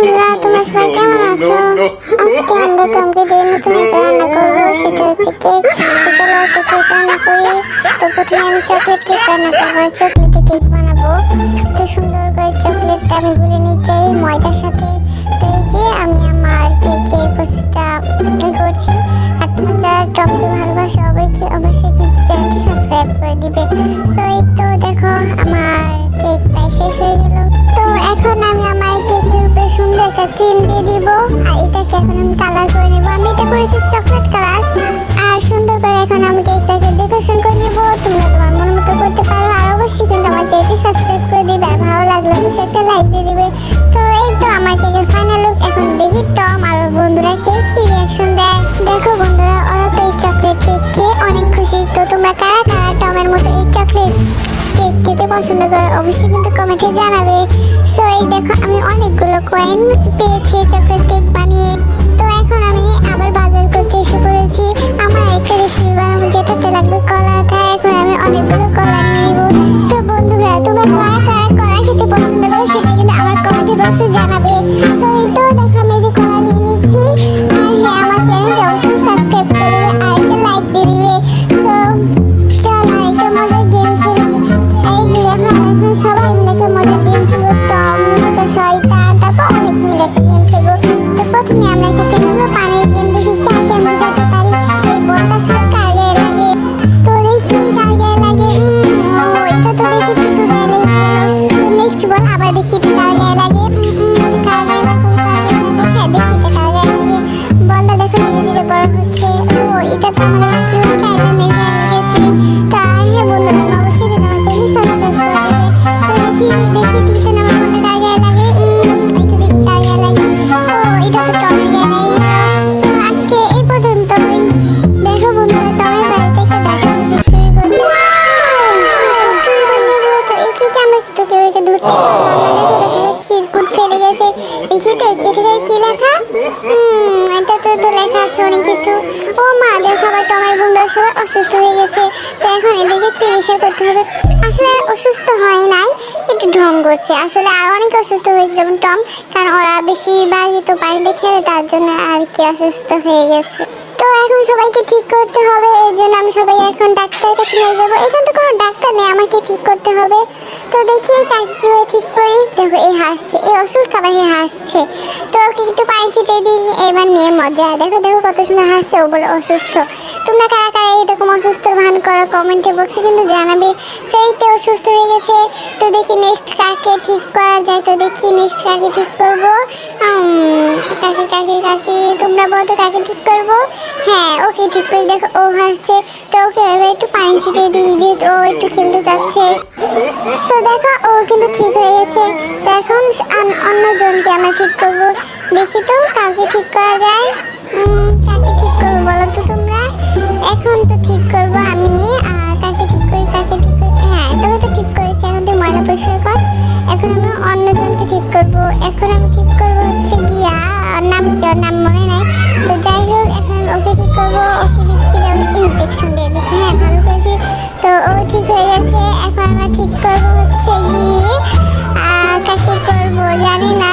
বন্ধুরা, তোমরা সবাই কেমন আছো? আজকে আমরা তোমাকে দিয়ে নতুন রান্না করবো, সেটা হচ্ছে কেক। চলো একটা কেক রান্না করি। তো প্রথমে আমি চকলেট কেক রান্না করবো, চকলেটে কেক বানাবো। তো সুন্দর করে চকলেটটা আমি গুলে নিচ্ছি এই ময়দার সাথে। তো এই যে আমি আমার কেকের প্রসেসটা করছি। আর তোমরা যারা টককে ভালোবাসো অবশ্যই কিন্তু চ্যানেলটি সাবস্ক্রাইব করে দিবে। তো এই তো দেখো আমার কেক প্রায় শেষ হয়ে গেল। তো এখন আমি আমার কেকের উপরে সুন্দর একটা ক্রিম দিয়ে দিব। আর এটাকে এখন আমি কালার করে নেবো। আমি এটা করেছি চকলেট কালার। আর সুন্দর করে এখন আমি কেকটাকে ডেকোরেশন করে নেবো। তোমরা তোমার মন মতো করতে পারো। আর অবশ্যই কিন্তু আমার চ্যানেলটি সাবস্ক্রাইব করে দিবে। আর ভালো লাগলে অবশ্যই একটা লাইক দিয়ে দিবে। তো এই তো আমার কেকের ফাইনাল লুক। এখন দেখি টম আর বন্ধুরা কি রিয়াকশন দেয়। দেখো বন্ধুরা, ওরা তো এই চকলেট কেক খেয়ে অনেক খুশি। তো তোমরা কারা কারা টমের মতো এই চকলেট কেক খেতে পছন্দ করো অবশ্যই কিন্তু কমেন্টে জানাবে। সো এই দেখো আমি অনেকগুলো কয়েন পেয়েছি চকলেট কেক বানিয়ে। তো এখন আমি আবার বাজার করতে এসে পড়েছি আমার একটা রেসিপি বানাবো, যেটাতে লাগবে কলা। তাই এখন আমি অনেকগুলো কলা নিয়ে নিব। সো বন্ধুরা, তোমরা কারা কারা কলা খেতে পছন্দ করো সেটা কিন্তু আমার কমেন্ট বক্সে জানাবে। তো এই তো দেখো আমি এই যে কলা নিয়ে নিচ্ছি। আর হ্যাঁ, আমার চ্যানেলকে অবশ্যই সাবস্ক্রাইব করে দেবে আর একটা লাইক দিয়ে দিবে। তো চলো একটা মজার গেম খেলি। এই যে দেখো এখন সবাই মিলে একটা মজার গেম খেলবো। টম, মিস্টার শয়তান, তারপর অনেক মিলে একটা গেম খেলবো। তো প্রথমে আমরা একটা খেলবো পানির গেম। দেখি কার কেমন যেতে পারি। এই বলটার সাথে কার গায়ে লাগে। তো দেখি কার গায়ে লাগে। এটা তো দেখি পিকু গায়ে লেগে গেল। তো নেক্সট বল আবার দেখি কার গায়ে লাগে। কার গায়ে লাগে, হ্যাঁ দেখি এটা কার গায়ে লাগে। বলটা দেখো ধীরে ধীরে বড় হচ্ছে। এটা তো আমার কিউট কাইটানের গায়ে লেগেছে। তো আর হ্যাঁ বন্ধুরা, অবশ্যই কিন্তু আমার চ্যানেল সাবস্ক্রাইব করে দেবে। তো দেখি টিউশন আমার বলটা কার গায়ে লাগে। এটা দেখি কার গায়ে লাগে। এটা তো টমের গায়ে লেগে গেল। তো আজকে এই পর্যন্তই। দেখো বন্ধুরা, টমের বাড়িতে একটা ডাকাত এসে চুরি করলো। চুরি করে নিয়ে গেলো। তো এই কি আমরা তো কেউ একে ধরতে পারলাম না। দেখো দেখো খিরকুট ফেলে গেছে। দেখি তো এটাকে কি লেখা। এটা তো লেখা আছে অনেক কিছু। ও মা, দেখো আবার টমের বন্ধুরা সবাই অসুস্থ হয়ে গেছে। তো এখন এদিকে চিকিৎসা করতে হবে। আসলে আর অসুস্থ হয় নাই, একটু ঢং করছে। আসলে আর অনেক অসুস্থ হয়েছে, যেমন টম, কারণ ওরা বেশি বাইরে তো পানিতে খেলে, তার জন্য আর কি অসুস্থ হয়ে গেছে। তো এখন সবাইকে ঠিক করতে হবে, এই জন্য আমি সবাই এখন ডাক্তারের কাছে নিয়ে যাবো। এখানে তো কোনো ডাক্তার নেই, আমাকে ঠিক করতে হবে। তো দেখি তাকে কীভাবে ঠিক করি। দেখো এই হাসছে, এই অসুস্থ আবার এই হাসছে। তো ওকে একটু পানি ছিটিয়ে দিই, এবার নিয়ে মজা। দেখো দেখো কত সুন্দর হাসছে, ও বলে অসুস্থ। তোমরা কারা কারা এরকম অসুস্থ ভান করো কমেন্টে বক্সে কিন্তু জানাবে। সেইতে অসুস্থ হয়ে গেছে। তো দেখি নেক্সট কাকে ঠিক করা যায়। তো দেখি নেক্সট কাকে ঠিক করবো। কাকে কাকে কাকে তোমরা বলতো কাকে ঠিক করবো। হ্যাঁ ওকে ঠিক করে। দেখো ও হাসছে। তো ওকে এবার একটু পানি ছিটিয়ে দিই, যেহেতু ও একটু খেলতে যাচ্ছে। তো দেখো ও কিন্তু ঠিক হয়ে গেছে। তো এখন অন্যজনকে আমরা ঠিক করবো। দেখি তো কাকে ঠিক করা যায়। কাকে ঠিক করবো বলো তো তোমরা। এখন তো ঠিক করবো আমি। কাকে ঠিক করি কাকে ঠিক করি। হ্যাঁ তোকে তো ঠিক করেছি, এখন তুই ময়লা পরিষ্কার কর। এখন আমি অন্যজনকে ঠিক করবো। এখন আমি ঠিক করবো হচ্ছে গিয়া নাম কি, ওর নাম মনে নাই। তো যাই হোক, এখন ওকে ঠিক করবো। ওকে দেখি ইনফেকশন দিয়ে দিচ্ছে। হ্যাঁ ভালো করেছি। তো ও ঠিক হয়ে গেছে। এখন আমরা ঠিক করবো হচ্ছে গিয়ে কাকে করবো জানি না।